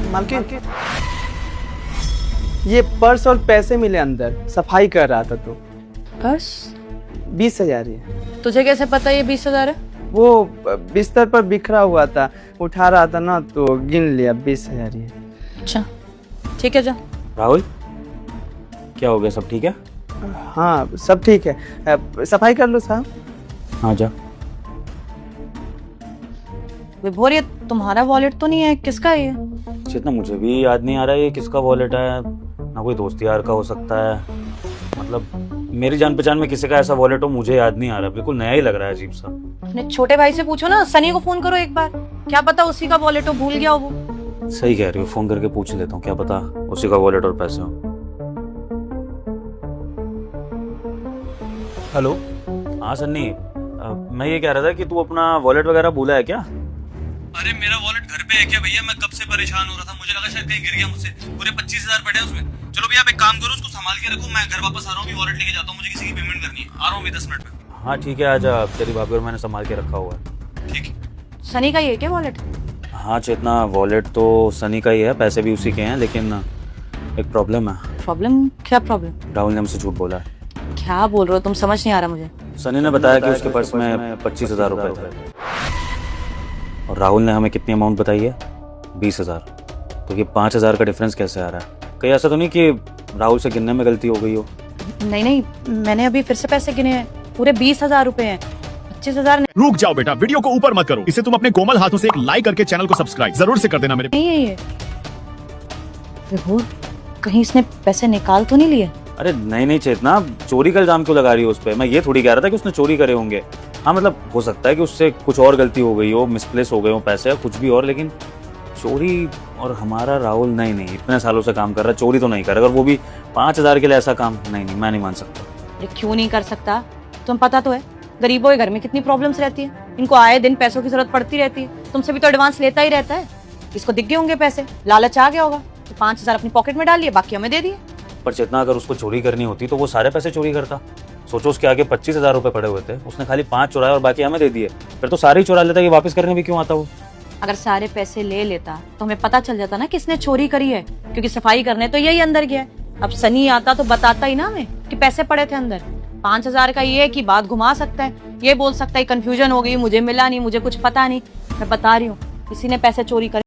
मालकिन, ये पर्स और पैसे मिले अंदर, सफाई कर रहा था तो। बस 20,000 है। तुझे कैसे पता ये 20,000 है? वो बिस्तर पर बिखरा हुआ था, उठा रहा था ना तो गिन लिया, 20,000 है। अच्छा ठीक है, जा। राहुल, क्या हो गया? सब ठीक है? हाँ सब ठीक है, सफाई कर लो साहब। हाँ जा। विभोर, ये तुम्हारा वॉलेट तो नहीं है, किसका है ये? चेतना, मुझे भी याद नहीं आ रहा है ये किसका वॉलेट है। ना कोई दोस्त यार का हो सकता है, मतलब मेरी जान पहचान में किसी का ऐसा वॉलेट हो मुझे याद नहीं आ रहा। बिल्कुल नया ही लग रहा है, अजीब सा। अपने छोटे भाई से पूछो ना, सनी को फोन करो एक बार, क्या पता उसी का वॉलेट हो, भूल गया हो वो। सही कह रही हो, फोन करके पूछ लेता हूँ, क्या पता उसी का वॉलेट और पैसे हो। हेलो। हाँ सन्नी, मैं ये कह रहा था कि तू अपना वॉलेट वगैरह भूला है क्या? अरे मेरा वॉलेट घर पे है क्या भैया? मैं कब से परेशान हो रहा था, मुझे लगा शायद कहीं गिर गया मुझसे। पूरे 25,000 पड़े हैं उसमें। चलो भैया आप एक काम करो, उसको संभाल के रखो, मैं घर वापस आ रहा हूँ, वॉलेट लेके जाता हूँ, मुझे किसी की पेमेंट करनी है। आ रहा हूँ अभी 10 मिनट में। हाँ ठीक है, आजा, तेरी भाभी और मैंने संभाल के रखा हुआ है। ठीक है। सनी का ये क्या वॉलेट? हाँ चेतना, वॉलेट तो सनी का ही है, पैसे भी उसी के हैं, लेकिन एक प्रॉब्लम है। प्रॉब्लम? क्या प्रॉब्लम? राहुल ने मुझसे झूठ बोला है। क्या बोल रहे हो तुम, समझ नहीं आ रहा मुझे। सनी ने बताया कि उसके पर्स में 25,000 रुपए थे और राहुल ने हमें कितनी अमाउंट बताई है? 20,000। तो ये 5,000 का डिफरेंस कैसे आ रहा है? कहीं ऐसा तो नहीं कि राहुल से गिनने में गलती हो गई हो? नहीं नहीं, मैंने अभी फिर से पैसे गिने हैं, पूरे 20,000 रुपए हैं, 25,000 रुक जाओ बेटा, वीडियो को ऊपर मत करो, इसे तुम अपने कोमल हाथों से एक लाइक करके चैनल को सब्सक्राइब जरूर से कर देना मेरे। नहीं है ये। विभोर, कहीं इसने पैसे निकाल तो नहीं लिए? अरे नहीं नहीं चेतना, चोरी का इल्जाम क्यों लगा रही हो उस पर? मैं ये थोड़ी कह रहा था कि उसने चोरी करे होंगे। हाँ मतलब हो सकता है कि उससे कुछ और गलती हो गई हो, मिसप्लेस हो गए हो पैसे या कुछ भी और, लेकिन चोरी। और हमारा राहुल नहीं नहीं इतने सालों से काम कर रहा है, चोरी तो नहीं कर रहा। अगर वो भी 5,000 के लिए ऐसा काम, नहीं नहीं मैं नहीं मान सकता। ये क्यों नहीं कर सकता? तुम्हें पता तो है गरीबों के घर में कितनी प्रॉब्लम्स रहती है, इनको आए दिन पैसों की जरूरत पड़ती रहती है। तुमसे भी तो एडवांस लेता ही रहता है, इसको दिख गए होंगे पैसे, लालच आ गया होगा तो 5,000 अपनी पॉकेट में डाल लिए, बाकी हमें दे दिए। पर चेतना, अगर उसको चोरी करनी होती तो वो सारे पैसे चोरी करता। सोचो उसके आगे 25,000 रुपए पड़े हुए थे, उसने खाली 5 चुराए और बाकी हमें दे दिए। फिर तो सारे ही चुरा लेता, ये वापस करने भी क्यों आता वो? अगर सारे पैसे ले लेता तो हमें पता चल जाता ना किसने चोरी करी है, क्योंकि सफाई करने तो यही अंदर गया है। अब सनी आता तो बताता ही ना हमें कि पैसे पड़े थे अंदर। 5,000 का ये है कि बात घुमा सकता है, ये बोल सकता है कंफ्यूजन हो गई, मुझे मिला नहीं, मुझे कुछ पता नहीं। मैं बता रही हूँ, किसी ने पैसे चोरी करे।